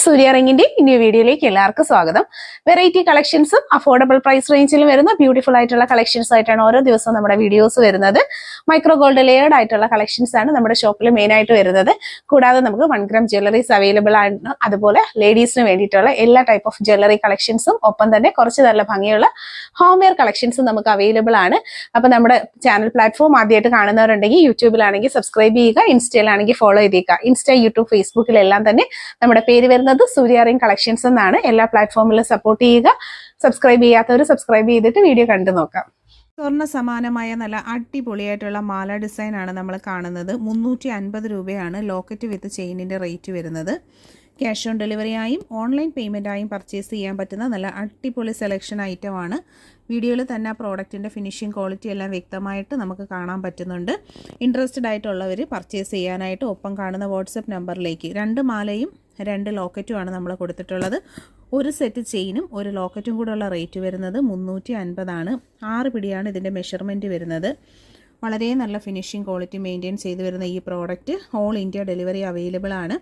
സൂര്യ റിംഗിന്റെ new വീഡിയോയിലേക്ക് എല്ലാവർക്കും സ്വാഗതം. വെറൈറ്റി കളക്ഷൻസും അഫോർഡബിൾ പ്രൈസ് റേഞ്ചിൽ വരുന്ന ബ്യൂട്ടിഫുൾ ആയിട്ടുള്ള കളക്ഷൻസ് ആയിട്ടാണ് ഓരോ ദിവസവും നമ്മുടെ വീഡിയോസ് വരുന്നത്. മൈക്രോ ഗോൾഡ് ലെയർഡ് ആയിട്ടുള്ള കളക്ഷൻസ് ആണ് നമ്മുടെ ഷോപ്പിൽ മെയിൻ ആയിട്ട് വരുന്നത്. കൂടാതെ നമുക്ക് 1 gram ജ്വല്ലറീസ് അവൈലബിൾ ആണ്. അതുപോലെ ലേഡീസിന് വേണ്ടിയിട്ടുള്ള എല്ലാ ടൈപ്പ് ഓഫ് ജ്വല്ലറി കളക്ഷൻസും ഒപ്പം തന്നെ കുറച്ച് നല്ല ഭംഗിയുള്ള ഹോം വെയർ കളക്ഷൻസും നമുക്ക് അവൈലബിൾ ആണ്. അപ്പൊ നമ്മുടെ ചാനൽ പ്ലാറ്റ്ഫോം ആദ്യമായിട്ട് കാണുന്നവരുണ്ടെങ്കിൽ യൂട്യൂബിലാണെങ്കിൽ സബ്സ്ക്രൈബ് ചെയ്യുക, ഇൻസ്റ്റയിലാണെങ്കിൽ ഫോളോ ചെയ്തേക്കുക. ഇൻസ്റ്റ, യൂട്യൂബ്, ഫേസ്ബുക്കിലെല്ലാം തന്നെ നമ്മുടെ പേര് വരുന്നത് സൂര്യ റിംഗ് കളക്ഷൻസ് എന്നാണ്. എല്ലാ പ്ലാറ്റ്ഫോമിലും സപ്പോർട്ട് ചെയ്യുക. സബ്സ്ക്രൈബ് ചെയ്യാത്തവർ സബ്സ്ക്രൈബ് ചെയ്തിട്ട് വീഡിയോ കണ്ടു നോക്കാം. സ്വർണ്ണ സമാനമായ നല്ല അടിപൊളിയായിട്ടുള്ള മാല ഡിസൈൻ ആണ് നമ്മൾ കാണുന്നത്. 350 രൂപയാണ് ലോക്കറ്റ് വിത്ത് ചെയിനിൻ്റെ റേറ്റ് വരുന്നത്. ക്യാഷ് ഓൺ ഡെലിവറി ആയും ഓൺലൈൻ പേയ്മെൻ്റ് ആയും പർച്ചേസ് ചെയ്യാൻ പറ്റുന്ന നല്ല അടിപൊളി സെലക്ഷൻ ഐറ്റമാണ്. വീഡിയോയിൽ തന്നെ ആ പ്രോഡക്റ്റിൻ്റെ ഫിനിഷിംഗ് ക്വാളിറ്റി എല്ലാം വ്യക്തമായിട്ട് നമുക്ക് കാണാൻ പറ്റുന്നുണ്ട്. ഇൻട്രസ്റ്റഡ് ആയിട്ടുള്ളവർ പർച്ചേസ് ചെയ്യാനായിട്ട് ഒപ്പം കാണുന്ന വാട്സപ്പ് നമ്പറിലേക്ക് 2 മാലയും 2 ലോക്കറ്റുമാണ് നമ്മൾ കൊടുത്തിട്ടുള്ളത്. ഒരു സെറ്റ് ചെയിനും ഒരു ലോക്കറ്റും കൂടെ ഉള്ള റേറ്റ് വരുന്നത് 350 ആണ്. 6 പിടിയാണ് ഇതിൻ്റെ മെഷർമെൻറ്റ് വരുന്നത്. വളരെ നല്ല ഫിനിഷിംഗ് ക്വാളിറ്റി മെയിൻറ്റെയിൻ ചെയ്ത് വരുന്ന ഈ product all India delivery available ആണ്.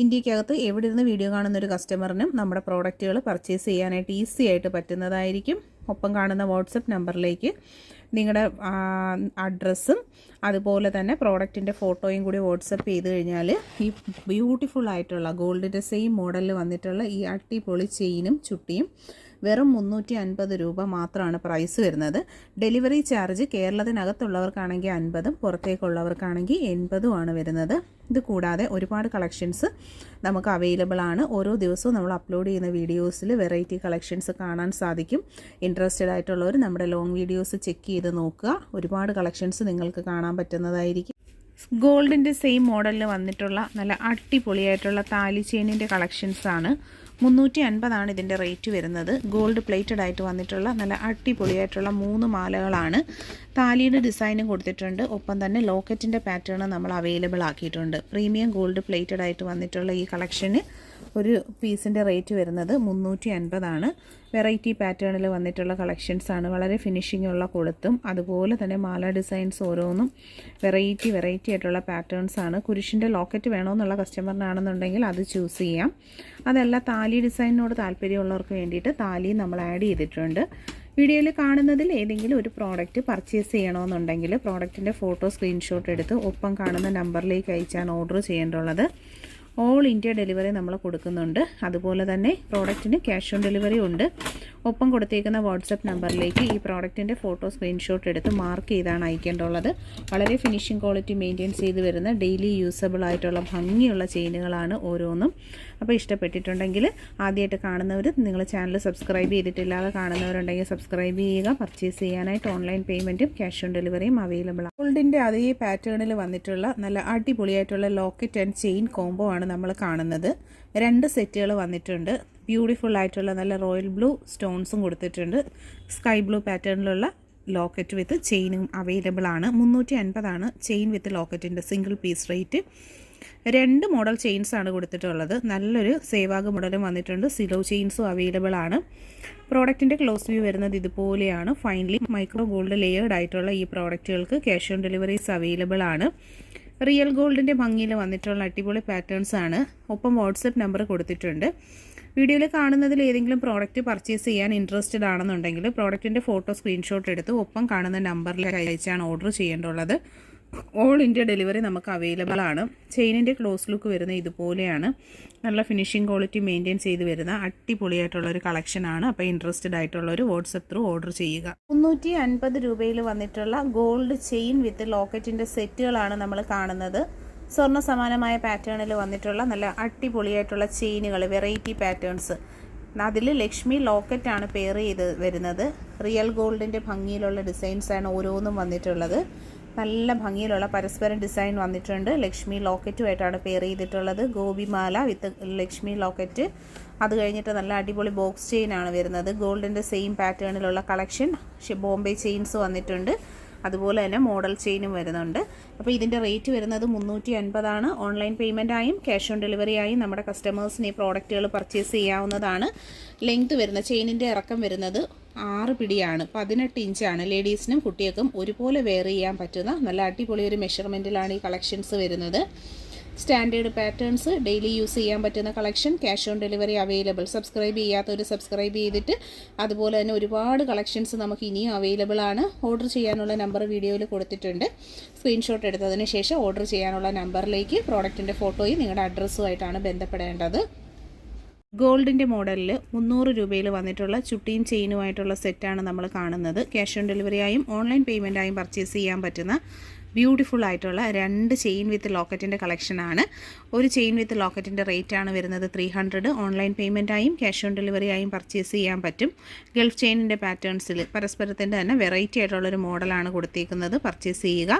ഇന്ത്യക്കകത്ത് എവിടെ ഇരുന്ന് വീഡിയോ കാണുന്ന ഒരു കസ്റ്റമറിനും നമ്മുടെ പ്രോഡക്റ്റുകൾ പർച്ചേസ് ചെയ്യാനായിട്ട് ഈസി ആയിട്ട് പറ്റുന്നതായിരിക്കും. ഒപ്പം കാണുന്ന വാട്സപ്പ് നമ്പറിലേക്ക് നിങ്ങളുടെ അഡ്രസ്സും അതുപോലെ തന്നെ പ്രോഡക്റ്റിൻ്റെ ഫോട്ടോയും കൂടി വാട്സപ്പ് ചെയ്ത് കഴിഞ്ഞാൽ ഈ ബ്യൂട്ടിഫുൾ ആയിട്ടുള്ള ഗോൾഡിൻ്റെ സെയിം മോഡലിൽ വന്നിട്ടുള്ള ഈ അടിപൊളി ചെയിനും ചുട്ടിയും വെറും 350 രൂപ മാത്രമാണ് പ്രൈസ് വരുന്നത്. ഡെലിവറി ചാർജ് കേരളത്തിനകത്തുള്ളവർക്കാണെങ്കിൽ 50ഉം പുറത്തേക്കുള്ളവർക്കാണെങ്കിൽ 80ഉമാണ് വരുന്നത്. ഇത് കൂടാതെ ഒരുപാട് കളക്ഷൻസ് നമുക്ക് അവൈലബിൾ ആണ്. ഓരോ ദിവസവും നമ്മൾ അപ്ലോഡ് ചെയ്യുന്ന വീഡിയോസിൽ വെറൈറ്റി കളക്ഷൻസ് കാണാൻ സാധിക്കും. ഇൻട്രസ്റ്റഡ് ആയിട്ടുള്ളവർ നമ്മുടെ ലോങ് വീഡിയോസ് ചെക്ക് ചെയ്ത് നോക്കുക. ഒരുപാട് കളക്ഷൻസ് നിങ്ങൾക്ക് കാണാൻ പറ്റുന്നതായിരിക്കും. ഗോൾഡിൻ്റെ സെയിം മോഡലിൽ വന്നിട്ടുള്ള നല്ല അടിപൊളിയായിട്ടുള്ള താലി ചെയിനിൻ്റെ കളക്ഷൻസാണ്. 350 ഇതിൻ്റെ റേറ്റ് വരുന്നത്. ഗോൾഡ് പ്ലേറ്റഡ് ആയിട്ട് വന്നിട്ടുള്ള നല്ല അടിപൊളിയായിട്ടുള്ള 3 മാലകളാണ്. താലിയുടെ ഡിസൈനും കൊടുത്തിട്ടുണ്ട്. ഒപ്പം തന്നെ ലോക്കറ്റിൻ്റെ പാറ്റേൺ നമ്മൾ അവൈലബിൾ ആക്കിയിട്ടുണ്ട്. പ്രീമിയം ഗോൾഡ് പ്ലേറ്റഡ് ആയിട്ട് വന്നിട്ടുള്ള ഈ കളക്ഷന് ഒരു പീസിൻ്റെ റേറ്റ് വരുന്നത് 350 ആണ്. വെറൈറ്റി പാറ്റേണിൽ വന്നിട്ടുള്ള കളക്ഷൻസാണ്. വളരെ ഫിനിഷിംഗ് ഉള്ള കൊളുത്തും അതുപോലെ തന്നെ മാല ഡിസൈൻസ് ഓരോന്നും വെറൈറ്റി ആയിട്ടുള്ള പാറ്റേൺസാണ്. കുരിശിൻ്റെ ലോക്കറ്റ് വേണമെന്നുള്ള കസ്റ്റമറിനാണെന്നുണ്ടെങ്കിൽ അത് ചൂസ് ചെയ്യാം. അതല്ല താലി ഡിസൈനിനോട് താല്പര്യമുള്ളവർക്ക് വേണ്ടിയിട്ട് താലി നമ്മൾ ആഡ് ചെയ്തിട്ടുണ്ട്. വീഡിയോയിൽ കാണുന്നതിൽ ഏതെങ്കിലും ഒരു പ്രോഡക്റ്റ് പർച്ചേസ് ചെയ്യണമെന്നുണ്ടെങ്കിൽ പ്രോഡക്റ്റിൻ്റെ ഫോട്ടോ സ്ക്രീൻഷോട്ട് എടുത്ത് ഒപ്പം കാണുന്ന നമ്പറിലേക്ക് അയച്ചാണ് ഓർഡർ ചെയ്യേണ്ടുള്ളത്. ഓൾ ഇന്ത്യ ഡെലിവറി നമ്മൾ കൊടുക്കുന്നുണ്ട്. അതുപോലെ തന്നെ പ്രോഡക്റ്റിന് ക്യാഷ് ഓൺ ഡെലിവറി ഉണ്ട്. ഒപ്പം കൊടുത്തേക്കുന്ന വാട്സപ്പ് നമ്പറിലേക്ക് ഈ പ്രോഡക്റ്റിൻ്റെ ഫോട്ടോ സ്ക്രീൻഷോട്ട് എടുത്ത് മാർക്ക് ചെയ്താണ് അയക്കേണ്ടുള്ളത്. വളരെ ഫിനിഷിംഗ് ക്വാളിറ്റി മെയിൻറ്റെയിൻ ചെയ്ത് വരുന്ന ഡെയിലി യൂസബിൾ ആയിട്ടുള്ള ഭംഗിയുള്ള ചെയിനുകളാണ് ഓരോന്നും. അപ്പോൾ ഇഷ്ടപ്പെട്ടിട്ടുണ്ടെങ്കിൽ ആദ്യമായിട്ട് കാണുന്നവർ നിങ്ങൾ ചാനൽ സബ്സ്ക്രൈബ് ചെയ്തിട്ടില്ലാതെ കാണുന്നവരുണ്ടെങ്കിൽ സബ്സ്ക്രൈബ് ചെയ്യുക. പർച്ചേസ് ചെയ്യാനായിട്ട് ഓൺലൈൻ പേയ്മെൻറ്റും ക്യാഷ് ഓൺ ഡെലിവറിയും അവൈലബിൾ ആണ്. ഗോൾഡിൻ്റെ അതേ പാറ്റേണിൽ വന്നിട്ടുള്ള നല്ല അടിപൊളിയായിട്ടുള്ള ലോക്കറ്റ് ആൻഡ് ചെയിൻ കോംബോ ആണ് നമ്മൾ കാണുന്നത്. 2 സെറ്റുകൾ വന്നിട്ടുണ്ട്. ബ്യൂട്ടിഫുൾ ആയിട്ടുള്ള നല്ല റോയൽ ബ്ലൂ സ്റ്റോൺസും കൊടുത്തിട്ടുണ്ട്. സ്കൈ ബ്ലൂ പാറ്റേണിലുള്ള ലോക്കറ്റ് വിത്ത് ചെയിനും അവൈലബിൾ ആണ്. 350 ആണ് ചെയിൻ വിത്ത് ലോക്കറ്റിൻ്റെ single piece rate. 2 model chains ആണ് കൊടുത്തിട്ടുള്ളത്. നല്ലൊരു സേവാഗ് മോഡലും വന്നിട്ടുണ്ട്. സിലോ ചെയിൻസും അവൈലബിൾ ആണ്. പ്രോഡക്റ്റിൻ്റെ ക്ലോസ് വ്യൂ വരുന്നത് ഇതുപോലെയാണ്. ഫൈനലി മൈക്രോ ഗോൾഡ് ലെയേർഡ് ആയിട്ടുള്ള ഈ പ്രോഡക്റ്റുകൾക്ക് ക്യാഷ് ഓൺ ഡെലിവറീസ് അവൈലബിൾ ആണ്. റിയൽ ഗോൾഡിൻ്റെ ഭംഗിയിൽ വന്നിട്ടുള്ള അടിപൊളി പാറ്റേൺസ് ആണ്. ഒപ്പം വാട്സപ്പ് നമ്പർ കൊടുത്തിട്ടുണ്ട്. വീഡിയോയിൽ കാണുന്നതിൽ ഏതെങ്കിലും പ്രോഡക്റ്റ് പർച്ചേസ് ചെയ്യാൻ ഇൻട്രസ്റ്റഡ് ആണെന്നുണ്ടെങ്കിൽ പ്രോഡക്റ്റിൻ്റെ ഫോട്ടോ സ്ക്രീൻഷോട്ട് എടുത്ത് ഒപ്പം കാണുന്ന നമ്പറിലേക്ക് അയച്ചാണ് ഓർഡർ ചെയ്യേണ്ടുള്ളത്. ഓൾ ഇന്ത്യ ഡെലിവറി നമുക്ക് അവൈലബിൾ ആണ്. ചെയിനിൻ്റെ ക്ലോസ് ലുക്ക് വരുന്ന ഇതുപോലെയാണ്. നല്ല ഫിനിഷിംഗ് ക്വാളിറ്റി മെയിൻറ്റെയിൻ ചെയ്ത് വരുന്ന അടിപൊളിയായിട്ടുള്ളൊരു കളക്ഷനാണ്. അപ്പോൾ ഇൻട്രസ്റ്റഡ് ആയിട്ടുള്ളൊരു വാട്സപ്പ് ത്രൂ ഓർഡർ ചെയ്യുക. 350 രൂപയിൽ വന്നിട്ടുള്ള ഗോൾഡ് ചെയിൻ വിത്ത് ലോക്കറ്റിൻ്റെ സെറ്റുകളാണ് നമ്മൾ കാണുന്നത്. സ്വർണ്ണ സമാനമായ പാറ്റേണിൽ വന്നിട്ടുള്ള നല്ല അടിപൊളിയായിട്ടുള്ള ചെയിനുകൾ, വെറൈറ്റി പാറ്റേൺസ്. അതിൽ ലക്ഷ്മി ലോക്കറ്റാണ് പെയർ ചെയ്ത് വരുന്നത്. റിയൽ ഗോൾഡിൻ്റെ ഭംഗിയിലുള്ള ഡിസൈൻസാണ് ഓരോന്നും വന്നിട്ടുള്ളത്. നല്ല ഭംഗിയിലുള്ള പരസ്പരം ഡിസൈൻ വന്നിട്ടുണ്ട്. ലക്ഷ്മി ലോക്കറ്റുമായിട്ടാണ് പെയർ ചെയ്തിട്ടുള്ളത്. ഗോപിമാല വിത്ത് ലക്ഷ്മി ലോക്കറ്റ്. അത് കഴിഞ്ഞിട്ട് നല്ല അടിപൊളി ബോക്സ് ചെയിനാണ് വരുന്നത്. ഗോൾഡിൻ്റെ സെയിം പാറ്റേണിലുള്ള കളക്ഷൻ. ബോംബെ ചെയിൻസ് വന്നിട്ടുണ്ട്. അതുപോലെ തന്നെ മോഡൽ ചെയിനും വരുന്നുണ്ട്. അപ്പോൾ ഇതിൻ്റെ റേറ്റ് വരുന്നത് 350 ആണ്. ഓൺലൈൻ പേയ്മെൻറ്റായും ക്യാഷ് ഓൺ ഡെലിവറി ആയും നമ്മുടെ കസ്റ്റമേഴ്സിന് ഈ പ്രോഡക്റ്റുകൾ പർച്ചേസ് ചെയ്യാവുന്നതാണ്. ലെങ്ത് വരുന്ന ചെയിനിൻ്റെ ഇറക്കം വരുന്നത് 6 പിടിയാണ്. 18 ഇഞ്ചാണ്. ലേഡീസിനും കുട്ടികൾക്കും ഒരുപോലെ വെയർ ചെയ്യാൻ പറ്റുന്ന നല്ല അടിപൊളി ഒരു മെഷർമെൻറ്റിലാണ് ഈ കളക്ഷൻസ് വരുന്നത്. സ്റ്റാൻഡേർഡ് പാറ്റേൺസ്, ഡെയിലി യൂസ് ചെയ്യാൻ പറ്റുന്ന collection, cash on delivery available. Subscribe ചെയ്യാത്തവർ സബ്സ്ക്രൈബ് ചെയ്തിട്ട്, അതുപോലെ തന്നെ ഒരുപാട് കളക്ഷൻസ് നമുക്ക് ഇനിയും അവൈലബിൾ ആണ്. ഓർഡർ ചെയ്യാനുള്ള നമ്പർ വീഡിയോയിൽ കൊടുത്തിട്ടുണ്ട്. സ്ക്രീൻഷോട്ട് എടുത്തതിന് ശേഷം ഓർഡർ ചെയ്യാനുള്ള നമ്പറിലേക്ക് പ്രോഡക്റ്റിൻ്റെ ഫോട്ടോയും നിങ്ങളുടെ അഡ്രസ്സുമായിട്ടാണ് ബന്ധപ്പെടേണ്ടത്. ഗോൾഡിൻ്റെ മോഡലിൽ 300 രൂപയിൽ വന്നിട്ടുള്ള ചുട്ടിയും ചെയിനുമായിട്ടുള്ള സെറ്റാണ് നമ്മൾ കാണുന്നത്. ക്യാഷ് ഓൺ ഡെലിവറിയായും ഓൺലൈൻ പേയ്മെൻറ്റായും പർച്ചേസ് ചെയ്യാൻ പറ്റുന്ന ബ്യൂട്ടിഫുൾ ആയിട്ടുള്ള 2 ചെയിൻ വിത്ത് ലോക്കറ്റിൻ്റെ കളക്ഷനാണ്. ഒരു ചെയിൻ വിത്ത് ലോക്കറ്റിൻ്റെ റേറ്റാണ് വരുന്നത് 300. ഓൺലൈൻ പേയ്മെൻറ്റായും ക്യാഷ് ഓൺ ഡെലിവറിയായും പർച്ചേസ് ചെയ്യാൻ പറ്റും. ഗൾഫ് ചെയിനിൻ്റെ പാറ്റേൺസിൽ പരസ്പരത്തിൻ്റെ തന്നെ വെറൈറ്റി ആയിട്ടുള്ളൊരു മോഡലാണ് കൊടുത്തേക്കുന്നത്. പർച്ചേസ് ചെയ്യുക.